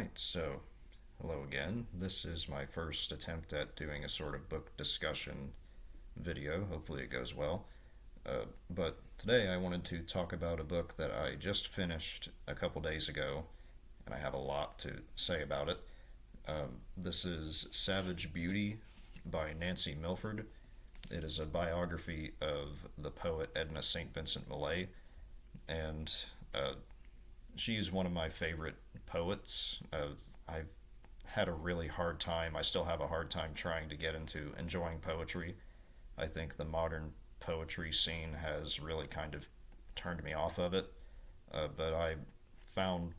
Alright, so hello again. This is my first attempt at doing a sort of book discussion video. Hopefully it goes well. But today I wanted to talk about a book that I just finished a couple days ago, and I have a lot to say about it. This is Savage Beauty by Nancy Milford. It is a biography of the poet Edna St. Vincent Millay, and she's one of my favorite poets. I've had a really hard time. I still have a hard time trying to get into enjoying poetry. I think the modern poetry scene has really kind of turned me off of it. But I found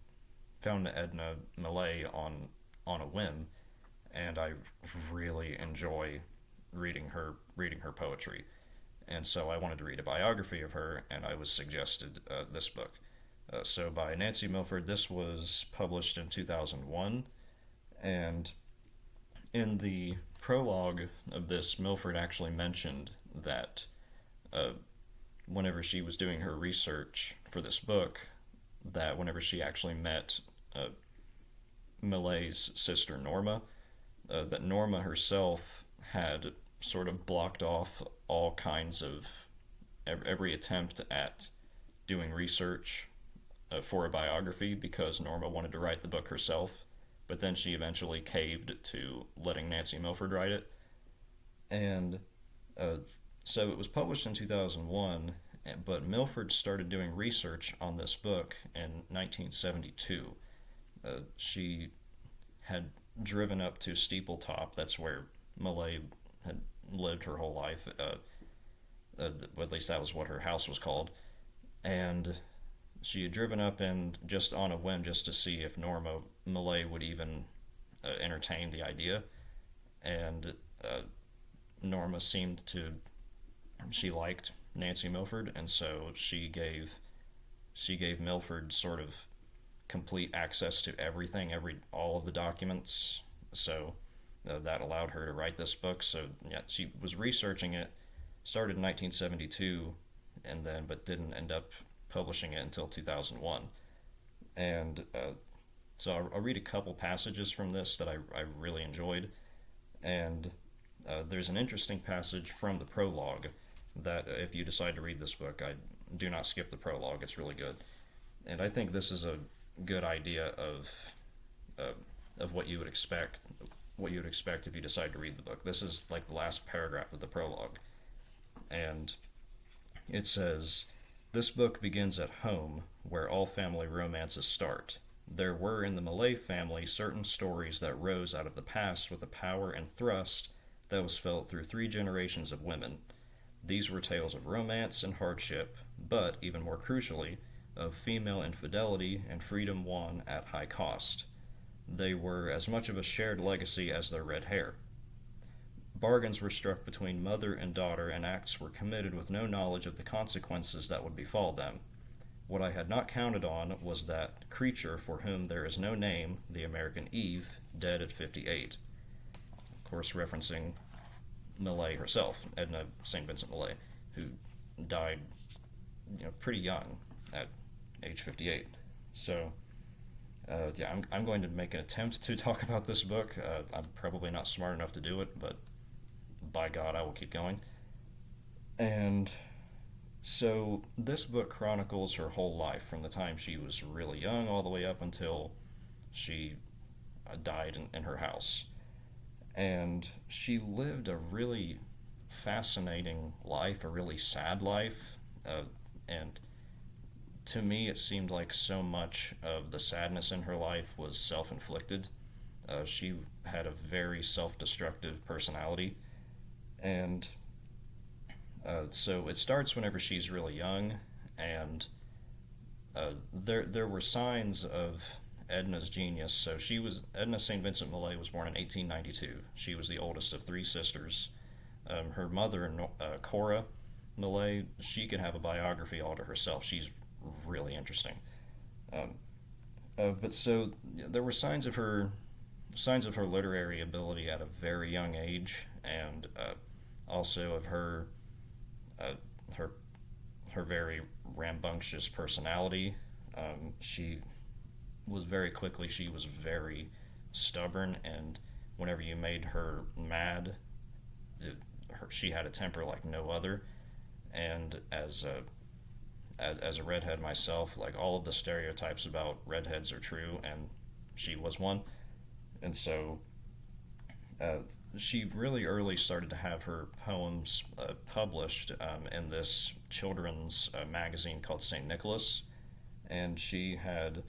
Edna Millay on a whim, and I really enjoy reading her poetry. And so I wanted to read a biography of her, and I was suggested this book. So by Nancy Milford, this was published in 2001, and in the prologue of this, Milford actually mentioned that uh, whenever she was doing her research for this book, that whenever she actually met uh, Millay's sister Norma, that Norma herself had sort of blocked off all kinds of every attempt at doing research for a biography because Norma wanted to write the book herself, but then she eventually caved to letting Nancy Milford write it. And uh, so it was published in 2001, but Milford started doing research on this book in 1972. She had driven up to Steepletop, that's where Millay had lived her whole life. At least that was what her house was called. And she had driven up and just on a whim just to see if Norma Millay would even entertain the idea. And Norma seemed to, she liked Nancy Milford, and so she gave Milford sort of complete access to everything, all of the documents. So that allowed her to write this book. So yeah, she was researching it, started in 1972, and then but didn't end up publishing it until 2001. And so I'll read a couple passages from this that I really enjoyed. And there's an interesting passage from the prologue that if you decide to read this book, I do not skip the prologue. It's really good. And I think this is a good idea of what you would expect if you decide to read the book. This is like the last paragraph of the prologue. And it says, "This book begins at home, where all family romances start. There were in the Millay family certain stories that rose out of the past with a power and thrust that was felt through 3 generations of women. These were tales of romance and hardship, but, even more crucially, of female infidelity and freedom won at high cost. They were as much of a shared legacy as their red hair. Bargains were struck between mother and daughter, and acts were committed with no knowledge of the consequences that would befall them. What I had not counted on was that creature for whom there is no name, the American Eve, dead at 58. Of course, referencing Millay herself, Edna St. Vincent Millay, who died, pretty young at age 58. So, yeah, I'm going to make an attempt to talk about this book. I'm probably not smart enough to do it, but by God, I will keep going. And so this book chronicles her whole life from the time she was really young all the way up until she died in her house. And she lived a really fascinating life, a really sad life. And to me, it seemed like so much of the sadness in her life was self inflicted. She had a very self destructive personality. And so it starts whenever she's really young, and there were signs of Edna's genius. So Edna St. Vincent Millay was born in 1892. She was the oldest of 3 sisters. Her mother, Cora Millay, she could have a biography all to herself. She's really interesting. But so there were signs of her literary ability at a very young age, and also of her uh, her her very rambunctious personality. She was very quickly, she was very stubborn, and whenever you made her mad, she had a temper like no other. And as a redhead myself, like all of the stereotypes about redheads are true, and she was one. And so uh, she really early started to have her poems published in this children's magazine called St. Nicholas, and she had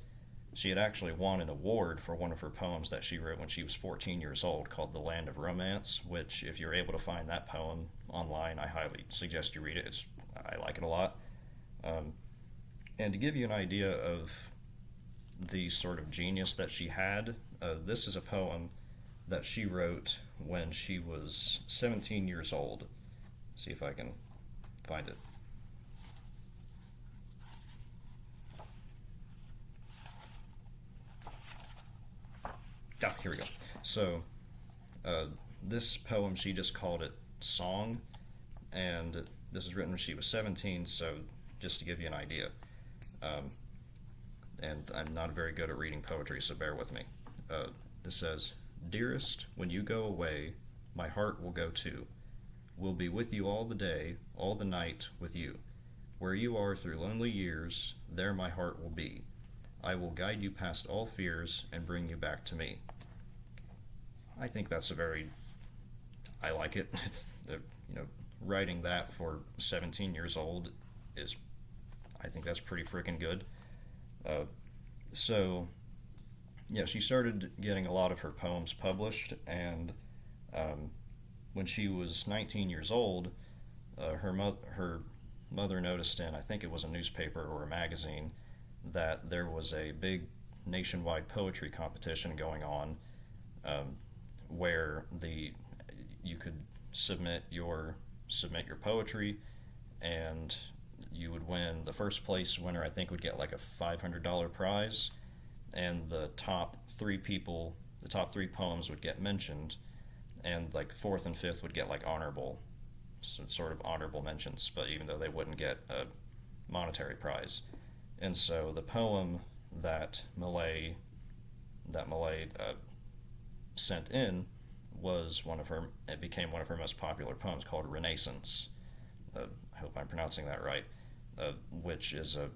actually won an award for one of her poems that she wrote when she was 14 years old called The Land of Romance, which, if you're able to find that poem online, I highly suggest you read it. I like it a lot. Um, and to give you an idea of the sort of genius that she had, this is a poem that she wrote when she was 17 years old. See if I can find it. Ah, here we go. So, uh, this poem, she just called it Song, and this was written when she was 17, so just to give you an idea. Um, and I'm not very good at reading poetry, so bear with me. This says, Dearest, when you go away, my heart will go too. Will be with you all the day, all the night with you. Where you are through lonely years, there my heart will be. I will guide you past all fears and bring you back to me. I think that's a very, I like it. It's, you know, writing that for 17 years old is, I think that's pretty freaking good. Uh, so, yeah, she started getting a lot of her poems published, and um, when she was 19 years old, her mother noticed in, I think it was a newspaper or a magazine, that there was a big nationwide poetry competition going on, um, where you could submit your poetry, and you would win. The first place winner, I think, would get like a $500 prize, and the top three poems would get mentioned, and like fourth and fifth would get like sort of honorable mentions, but even though they wouldn't get a monetary prize. And so the poem that Millay sent in it became one of her most popular poems, called Renaissance. I hope I'm pronouncing that right, which is a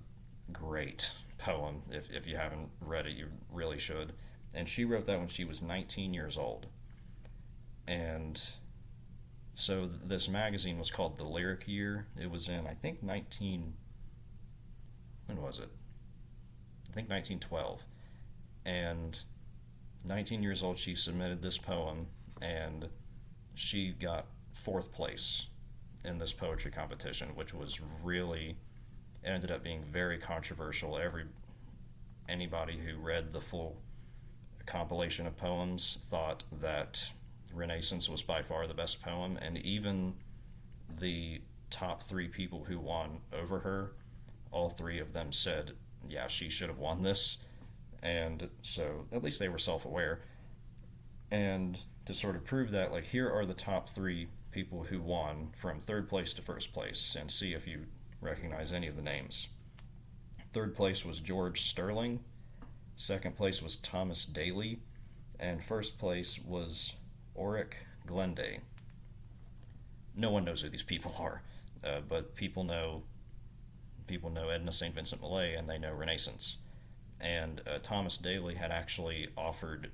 great poem. If you haven't read it, you really should. And she wrote that when she was 19 years old. And so this magazine was called The Lyric Year. It was in, I think, when was it? I think 1912. And 19 years old, she submitted this poem, and she got fourth place in this poetry competition, which was really, it ended up being very controversial. Anybody who read the full compilation of poems thought that Renaissance was by far the best poem, and even the top three people who won over her, all three of them said, yeah, she should have won this. And so at least they were self-aware. And to sort of prove that, like, here are the top three people who won from third place to first place, and see if you recognize any of the names. Third place was George Sterling. Second place was Thomas Daly. And first place was Oric Glenday. No one knows who these people are, but people know Edna St. Vincent Millay, and they know Renaissance. And Thomas Daly had actually offered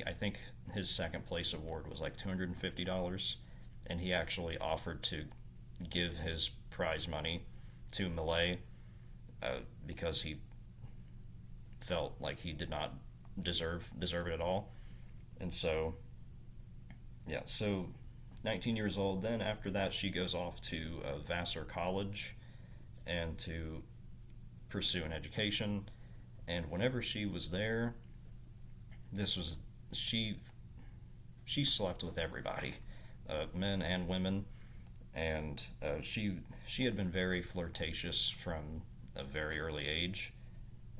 I think his second place award was like $250, and he actually offered to give his prize money to Millay, because he felt like he did not deserve it at all. And so, yeah, so 19 years old. Then after that, she goes off to Vassar College and to pursue an education. And whenever she was there, she slept with everybody, men and women, and she had been very flirtatious from a very early age.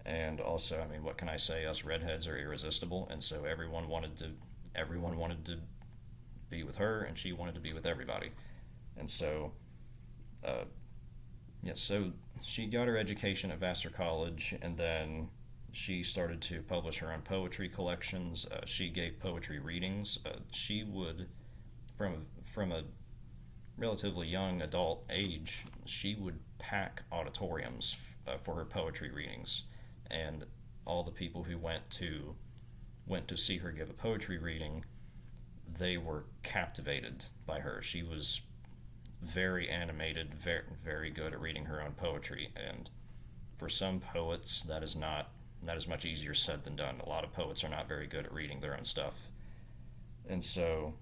And also, I mean, what can I say? Us redheads are irresistible, and so everyone wanted to be with her, and she wanted to be with everybody. And so, yeah, so she got her education at Vassar College, and then She started to publish her own poetry collections. She gave poetry readings. She would, from a relatively young adult age, she would pack auditoriums for her poetry readings, and all the people who went to see her give a poetry reading, they were captivated by her. She was very animated, very good at reading her own poetry, and for some poets, that is much easier said than done. A lot of poets are not very good at reading their own stuff, and so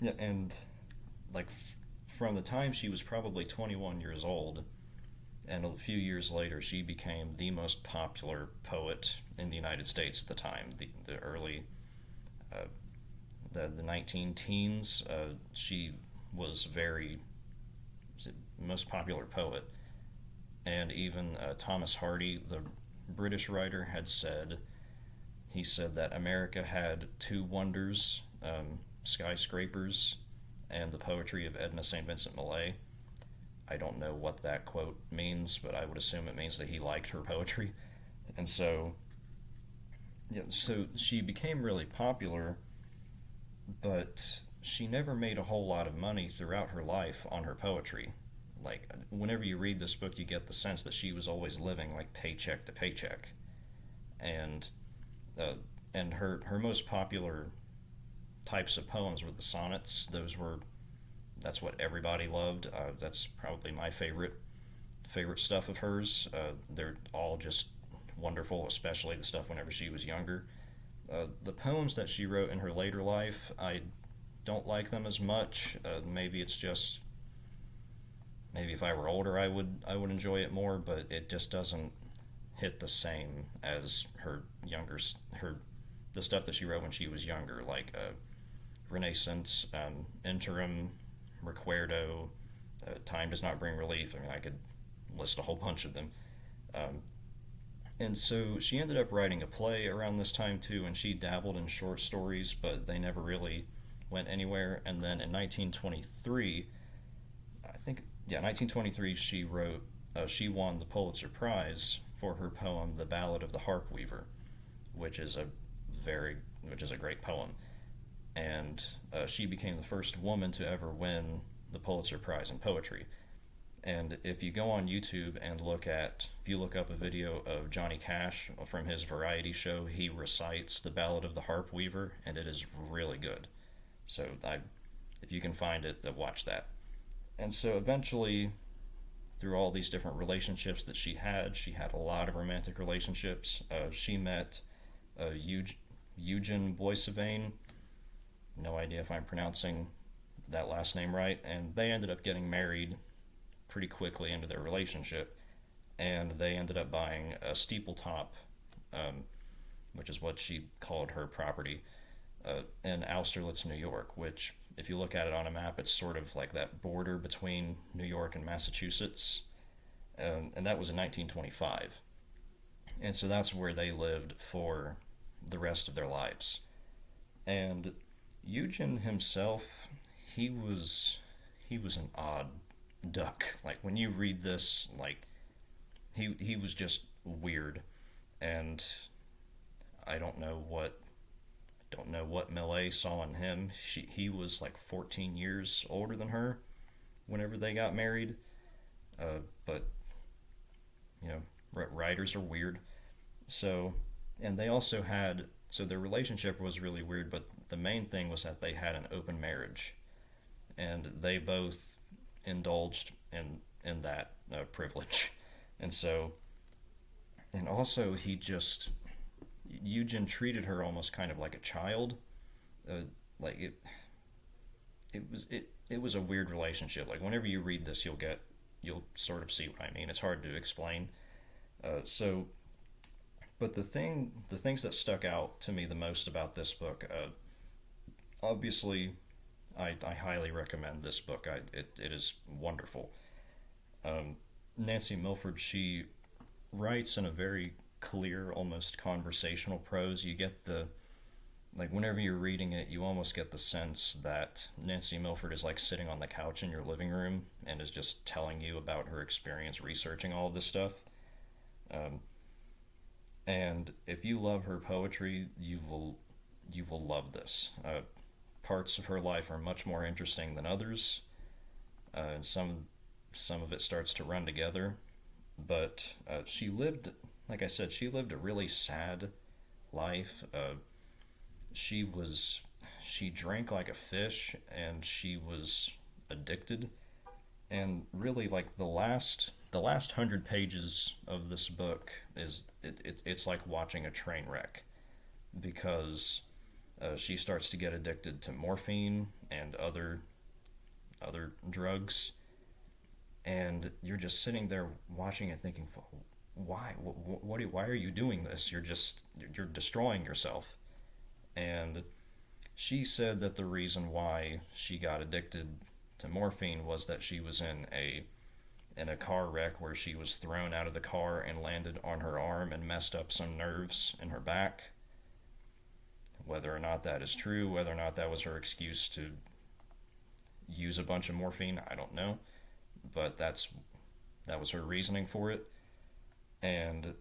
yeah, and like from the time she was probably 21 years old, and a few years later, she became the most popular poet in the United States at the time. The early uh, the 19 teens, she was very most popular poet, and even Thomas Hardy, the British writer, had said he said that America had two wonders, skyscrapers, and the poetry of Edna St. Vincent Millay. I don't know what that quote means, but I would assume it means that he liked her poetry, and so yeah, so she became really popular, but she never made a whole lot of money throughout her life on her poetry. Like, whenever you read this book, you get the sense that she was always living like paycheck to paycheck, and uh, her most popular types of poems were the sonnets. That's what everybody loved. That's probably my favorite stuff of hers. They're all just wonderful, especially the stuff whenever she was younger. The poems that she wrote in her later life, I don't like them as much. Maybe it's just maybe if I were older, I would enjoy it more, but it just doesn't hit the same as her the stuff that she wrote when she was younger, like Renaissance, Interim, Recuerdo, Time Does Not Bring Relief. I mean, I could list a whole bunch of them. Um, and so she ended up writing a play around this time too, and she dabbled in short stories, but they never really went anywhere. And then in 1923, I think, yeah, 1923, she won the Pulitzer Prize for her poem "The Ballad of the Harp Weaver," which is a which is a great poem, and she became the first woman to ever win the Pulitzer Prize in poetry. And if you go on YouTube and if you look up a video of Johnny Cash from his variety show, he recites "The Ballad of the Harp Weaver," and it is really good. So if you can find it, watch that. And so eventually, through all these different relationships that she had a lot of romantic relationships. She met Eugen Boissevin. No idea if I'm pronouncing that last name right. And they ended up getting married pretty quickly into their relationship. And they ended up buying a steeple top, which is what she called her property, in Austerlitz, New York, which, if you look at it on a map, it's sort of like that border between New York and Massachusetts. And that was in 1925. And so that's where they lived for the rest of their lives. And Eugen himself, he was an odd duck. Like, when you read this, like, he was just weird, and I don't know what Millay saw in him. He was like 14 years older than her whenever they got married. But writers are weird. So, and they also had, so their relationship was really weird, but the main thing was that they had an open marriage, and they both indulged in that privilege. And so, and also Eugen treated her almost kind of like a child. Like it was a weird relationship. Like, whenever you read this, you'll sort of see what I mean. It's hard to explain. So, but the things that stuck out to me the most about this book, obviously, I highly recommend this book. It is wonderful. Nancy Milford, she writes in a very clear, almost conversational prose. You get whenever you're reading it, you almost get the sense that Nancy Milford is like sitting on the couch in your living room and is just telling you about her experience researching all of this stuff. Um, And if you love her poetry, you will love this. Parts of her life are much more interesting than others, and some of it starts to run together. But she lived, like I said, she lived a really sad life. She was she drank like a fish, and she was addicted. And really, like the last 100 pages of this book it's like watching a train wreck, because she starts to get addicted to morphine and other drugs, and you're just sitting there watching it thinking, why are you doing this? You're destroying yourself. And she said that the reason why she got addicted to morphine was that she was in a car wreck where she was thrown out of the car and landed on her arm and messed up some nerves in her back. Whether or not that is true, whether or not that was her excuse to use a bunch of morphine, I don't know. But that was her reasoning for it. And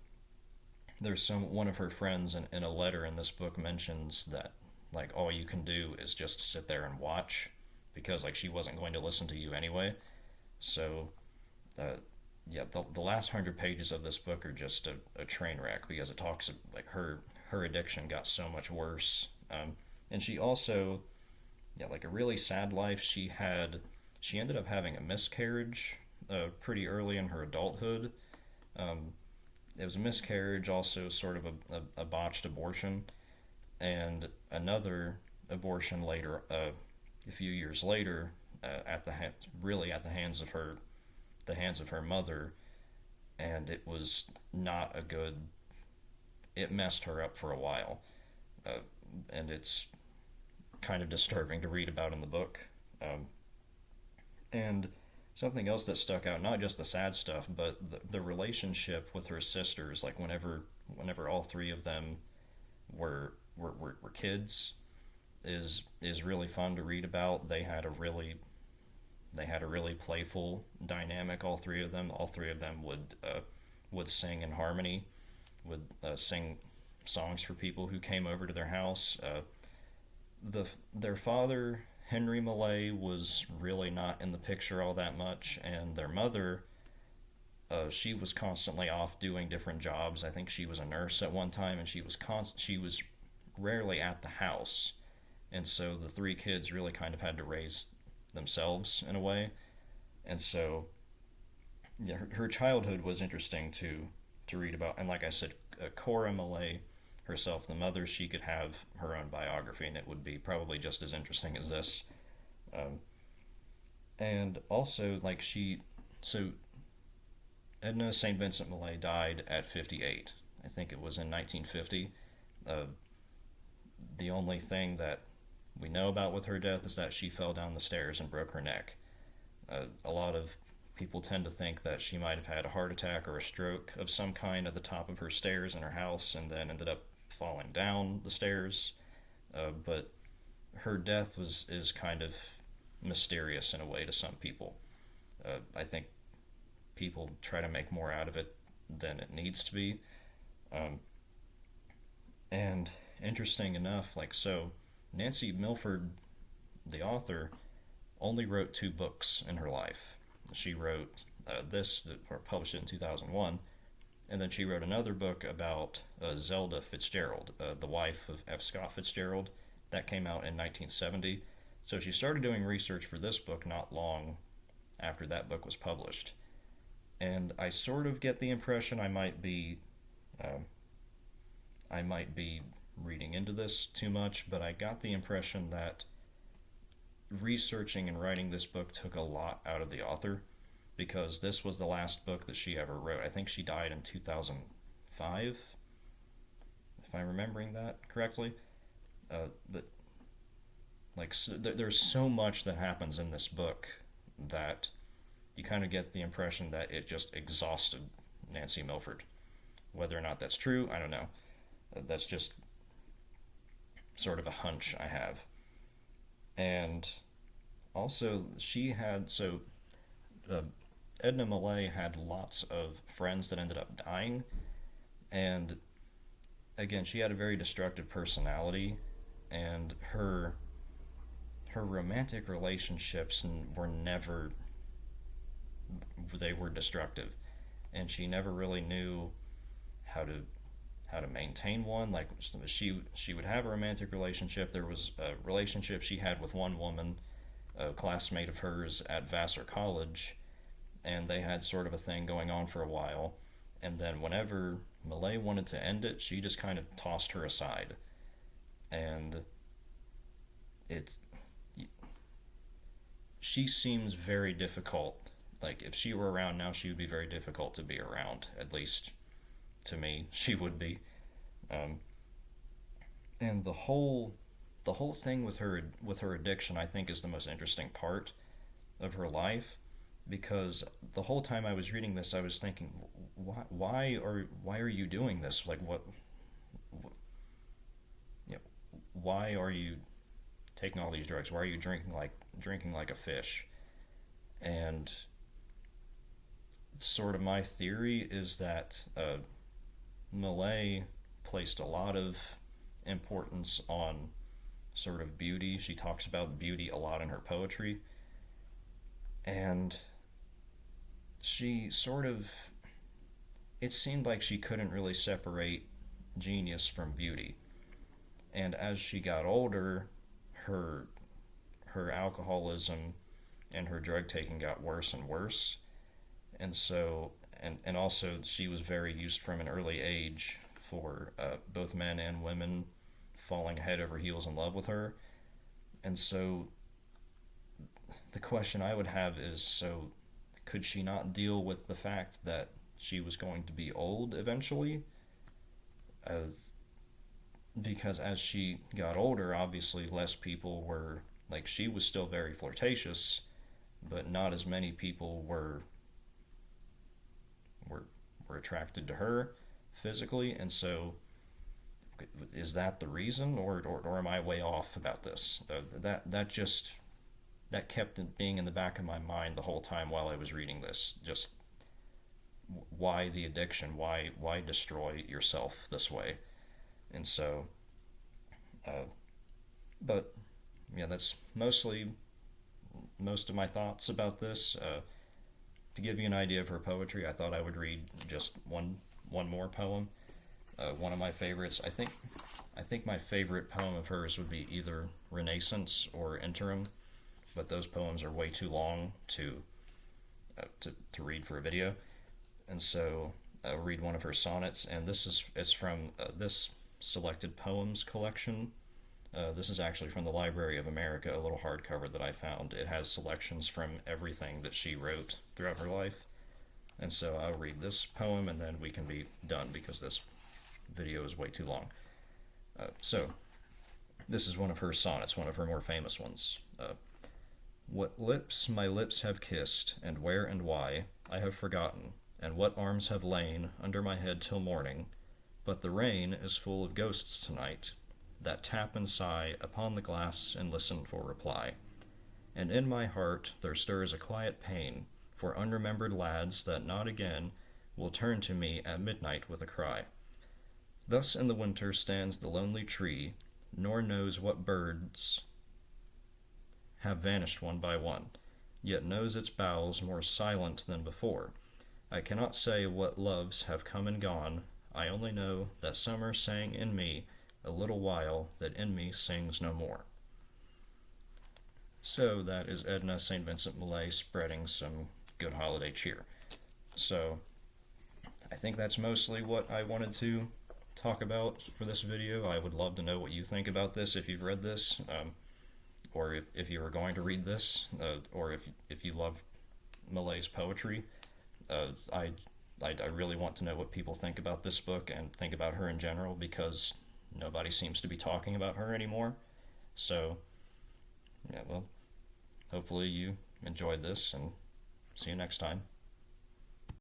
there's some one of her friends in a letter in this book mentions that like all you can do is just sit there and watch, because like she wasn't going to listen to you anyway. So uh, yeah, the last 100 pages of this book are just a train wreck, because it talks like her addiction got so much worse. And she also, yeah, like a really sad life. She ended up having a miscarriage pretty early in her adulthood. Um, it was a miscarriage, also sort of a botched abortion, and another abortion later, a few years later, really at the hands of her mother, and it was not a good. It messed her up for a while, uh, and it's kind of disturbing to read about in the book. Um, and something else that stuck out, not just the sad stuff, but the relationship with her sisters, like whenever all three of them were kids, is really fun to read about. They had a really playful dynamic. All three of them would sing in harmony, would sing songs for people who came over to their house. Their father, Henry Millay, was really not in the picture all that much, and their mother, she was constantly off doing different jobs. I think she was a nurse at one time, and she was rarely at the house, and so the three kids really kind of had to raise themselves in a way. And so yeah, her childhood was interesting to read about. And like I said, Cora Millay herself, the mother, she could have her own biography, and it would be probably just as interesting as this. Um, and also, so Edna St. Vincent Millay died at 58. I think it was in 1950. Uh, the only thing that we know about with her death is that she fell down the stairs and broke her neck. A lot of people tend to think that she might have had a heart attack or a stroke of some kind at the top of her stairs in her house and then ended up falling down the stairs. But her death is kind of mysterious in a way to some people. I think people try to make more out of it than it needs to be. Um, and interesting enough, Nancy Milford, the author, only wrote two books in her life. She wrote this, or published it in 2001, and then she wrote another book about Zelda Fitzgerald, the wife of F. Scott Fitzgerald. That came out in 1970. So she started doing research for this book not long after that book was published. And I sort of get the impression uh, I might be reading into this too much, but I got the impression that researching and writing this book took a lot out of the author, because this was the last book that she ever wrote. I think she died in 2005, if I'm remembering that correctly. But there's so much that happens in this book that you kind of get the impression that it just exhausted Nancy Milford. Whether or not that's true, I don't know. That's just sort of a hunch I have. And also, uh, Edna Millay had lots of friends that ended up dying, and again, she had a very destructive personality, and her romantic relationships were never, they were destructive, and she never really knew how to maintain one. Like, she would have a romantic relationship. There was a relationship she had with one woman, a classmate of hers at Vassar College, and they had sort of a thing going on for a while. And then whenever Millay wanted to end it, she just kind of tossed her aside. And it she seems very difficult. Like, if she were around now, she would be very difficult to be around. At least to me, she would be. Um, and the whole thing with her addiction, I think, is the most interesting part of her life, because the whole time I was reading this, I was thinking, why are you doing this? Like, what you know, why are you taking all these drugs? Why are you drinking like a fish? And sort of my theory is that Millay placed a lot of importance on sort of beauty. She talks about beauty a lot in her poetry, and she sort of, it seemed like she couldn't really separate genius from beauty. And as she got older, her her alcoholism and her drug taking got worse and worse. And so, and also, she was very used from an early age for both men and women falling head over heels in love with her. And so the question I would have is, so could she not deal with the fact that she was going to be old eventually? Uh, because as she got older, obviously less people were, like, she was still very flirtatious, but not as many people were were attracted to her physically. And so, is that the reason, or am I way off about this? That kept it being in the back of my mind the whole time while I was reading this. Just, why the addiction? Why destroy yourself this way? And so, uh, but yeah, that's mostly most of my thoughts about this. To give you an idea of her poetry, I thought I would read just one more poem. One of my favorites. I think my favorite poem of hers would be either Renaissance or Interim, but those poems are way too long to read for a video. And so I'll read one of her sonnets, and it's from this selected poems collection. This is actually from the Library of America, a little hardcover that I found. It has selections from everything that she wrote throughout her life. And so I'll read this poem, and then we can be done, because this video is way too long. So this is one of her sonnets, one of her more famous ones. What lips my lips have kissed, and where and why, I have forgotten, and what arms have lain under my head till morning, but the rain is full of ghosts tonight, that tap and sigh upon the glass and listen for reply. And in my heart there stirs a quiet pain for unremembered lads that not again will turn to me at midnight with a cry. Thus in the winter stands the lonely tree, nor knows what birds have vanished one by one, yet knows its boughs more silent than before. I cannot say what loves have come and gone, I only know that summer sang in me a little while that in me sings no more. So that is Edna St. Vincent Millay spreading some good holiday cheer. So I think that's mostly what I wanted to talk about for this video. I would love to know what you think about this, if you've read this, or if you are going to read this, or if you love Millay's poetry. I really want to know what people think about this book and think about her in general, because nobody seems to be talking about her anymore. So, yeah, well, hopefully you enjoyed this, and see you next time.